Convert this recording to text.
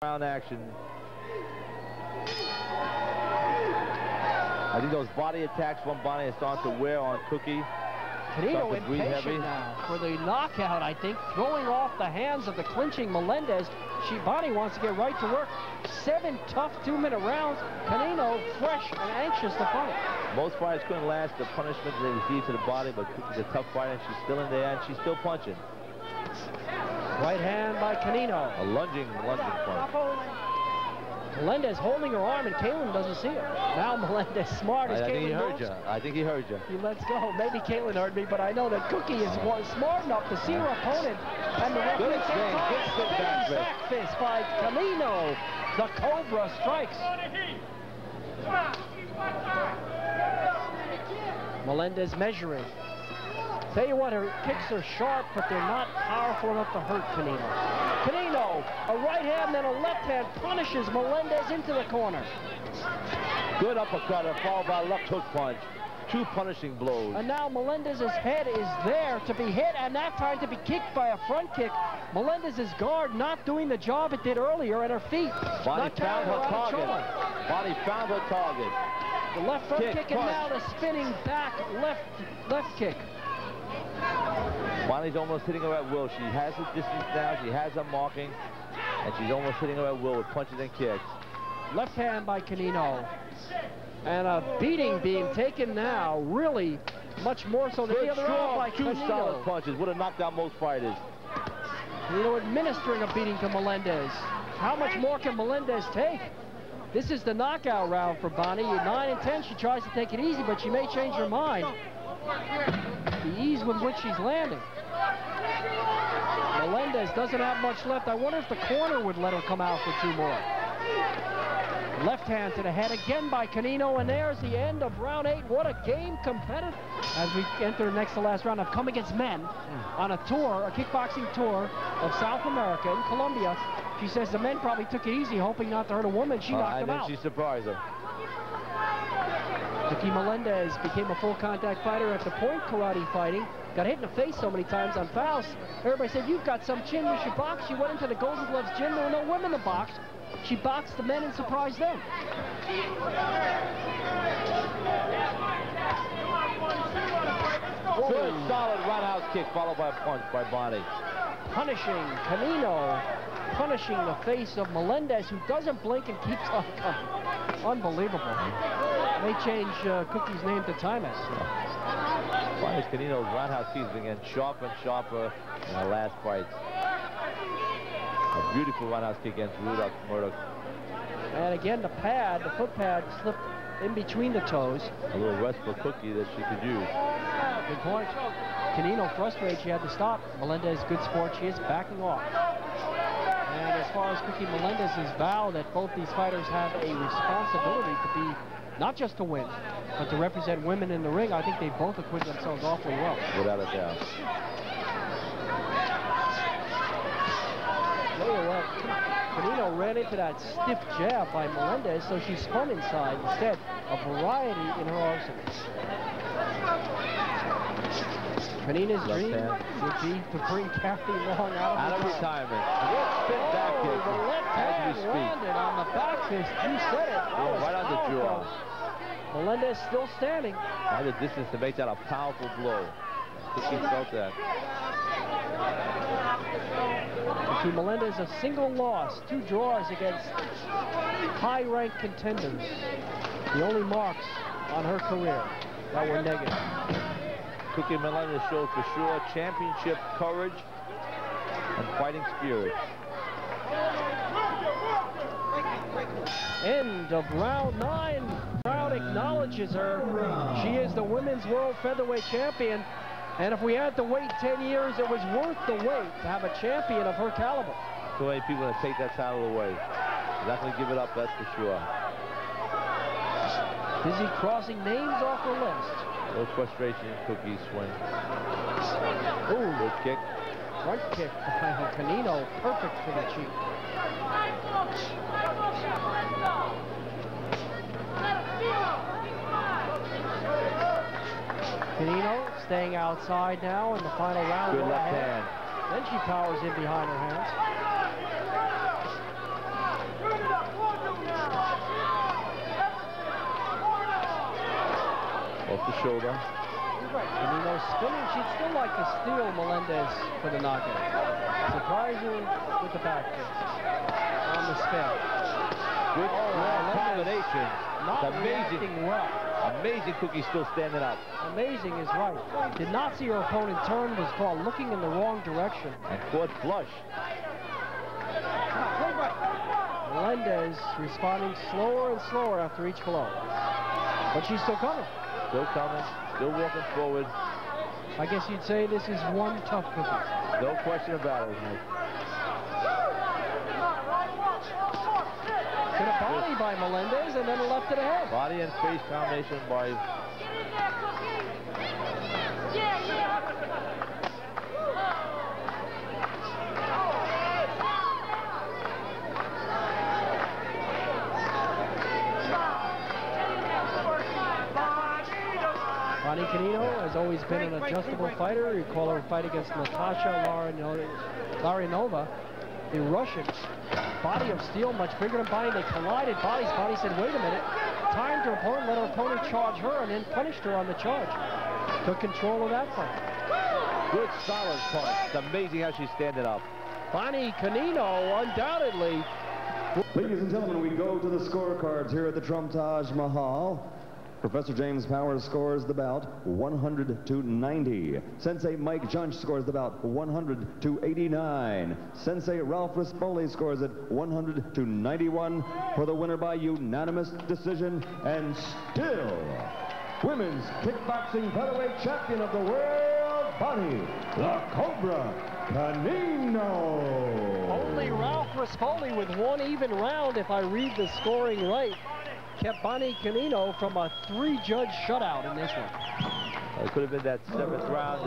Round action. I think those body attacks from Bonnie are starting to wear on Cookie. Canino impatient now for the knockout, I think, throwing off the hands of the clinching Melindez. Bonnie wants to get right to work. 7 tough 2-minute rounds. Canino fresh and anxious to fight. Most fighters couldn't last the punishment they received to the body, but Cookie's a tough fighter, and she's still in there, and she's still punching. Right hand by Canino. A lunging punch. Melindez holding her arm, and Caitlin doesn't see it. Now Melindez smart as Caitlin. I think he heard you. I think he heard you. He lets go. Maybe Caitlin heard me, but I know that Cookie is smart enough to see her opponent. And the referee back fist by Canino. The Cobra strikes. Melindez measuring. Tell you what, her kicks are sharp, but they're not powerful enough to hurt Canino. Canino, a right hand and a left hand punishes Melindez into the corner. Good uppercut, followed by a left hook punch. 2 punishing blows. And now Melindez's head is there to be hit, and that time to be kicked by a front kick. Melindez's guard not doing the job it did earlier, and her feet. Bonnie found her target. Bonnie found her target. The left front kick and now the spinning back left kick. Bonnie's almost hitting her at will. She has the distance now. She has her marking. And she's almost hitting her at will with punches and kicks. Left hand by Canino. And a beating being taken now, really much more so than the other round by Canino. 2 solid punches would have knocked out most fighters. Canino administering a beating to Melindez. How much more can Melindez take? This is the knockout round for Bonnie. At 9 and 10, she tries to take it easy, but she may change her mind. The ease with which she's landing. Melindez doesn't have much left. I wonder if the corner would let her come out for 2 more. Left hand to the head again by Canino, and there's the end of round 8. What a game, competitive. As we enter the next to last round, I've come against men on a tour, a kickboxing tour of South America in Colombia. She says the men probably took it easy, hoping not to hurt a woman. She knocked them out. I think she surprised them. Cookie Melindez became a full contact fighter after point karate fighting. Got hit in the face so many times on fouls. Everybody said, you've got some chin, you should box. She went into the Golden Gloves gym. There were no women to box. She boxed the men and surprised them. Good, solid roundhouse kick followed by a punch by Bonnie. Punishing Canino, punishing the face of Melindez, who doesn't blink and keeps on coming. Unbelievable. May change Cookie's name to Timus. Bonnie's Canino's roundhouse kicks are getting sharper and sharper in her last fights. A beautiful roundhouse kick against Rudolph Murdoch. And again, the foot pad slipped in between the toes. A little rest for Cookie that she could use. Good point. Canino frustrated, she had to stop. Melindez, good sport, she is backing off. And as far as Cookie Melindez's vow that both these fighters have a responsibility to be, not just to win, but to represent women in the ring, I think they both acquit themselves awfully well. Without a doubt. Canino ran into that stiff jab by Melindez, so she spun inside instead. A variety in her arsenal. Canino's dream would be to bring Kathy Long out of retirement. Good spin back kick. The left hand landed on the back fist. You said it. Right on the jaw. Melindez still standing. Had the distance to make that a powerful blow. Cookie felt that. Cookie Melindez a single loss, 2 draws against high-ranked contenders. The only marks on her career that were negative. Cookie Melindez showed for sure championship courage and fighting spirit. End of round 9. The crowd acknowledges her. She is the women's world featherweight champion. And if we had to wait 10 years, it was worth the wait to have a champion of her caliber. So many people that take that title away. She's not going to give it up, that's for sure. Busy crossing names off the list. A little frustration in Cookie's swing. Ooh, good kick. Front kick by Canino, perfect for the cheek. Canino staying outside now in the final round. Good left hand. Then she powers in behind her hands. shoulder. Canino spinning. She'd still like to steal Melindez for the knockout. Surprise her with the back fist on the spin. Good combination. Not It's amazing. reacting well. Amazing Cookie still standing up. Amazing is right. Did not see her opponent turn, was caught looking in the wrong direction. And caught flush. Melindez responding slower and slower after each blow. But she's still coming. Still coming. Still walking forward. I guess you'd say this is one tough Cookie. No question about it. Hit a body by Melindez and then a left to the head. Body and face combination by... Canino has always been an adjustable fighter. You call her fight against Natasha Larinova, the Russian. Body of steel, much bigger than Bonnie. They collided. Bonnie said, wait a minute. Timed her opponent, let her opponent charge her, and then punished her on the charge. Took control of that fight. Good solid punch. It's amazing how she's standing up. Bonnie Canino, undoubtedly. Ladies and gentlemen, we go to the scorecards here at the Trump Taj Mahal. Professor James Powers scores the bout 100-90. Sensei Mike Junch scores the bout 100-89. Sensei Ralph Rispoli scores it 100-91 for the winner by unanimous decision, and still women's kickboxing featherweight champion of the world, Bonnie La Cobra Canino. Only Ralph Rispoli with one even round, if I read the scoring right, kept Bonnie Canino from a 3-judge shutout in this one. It could have been that 7th round.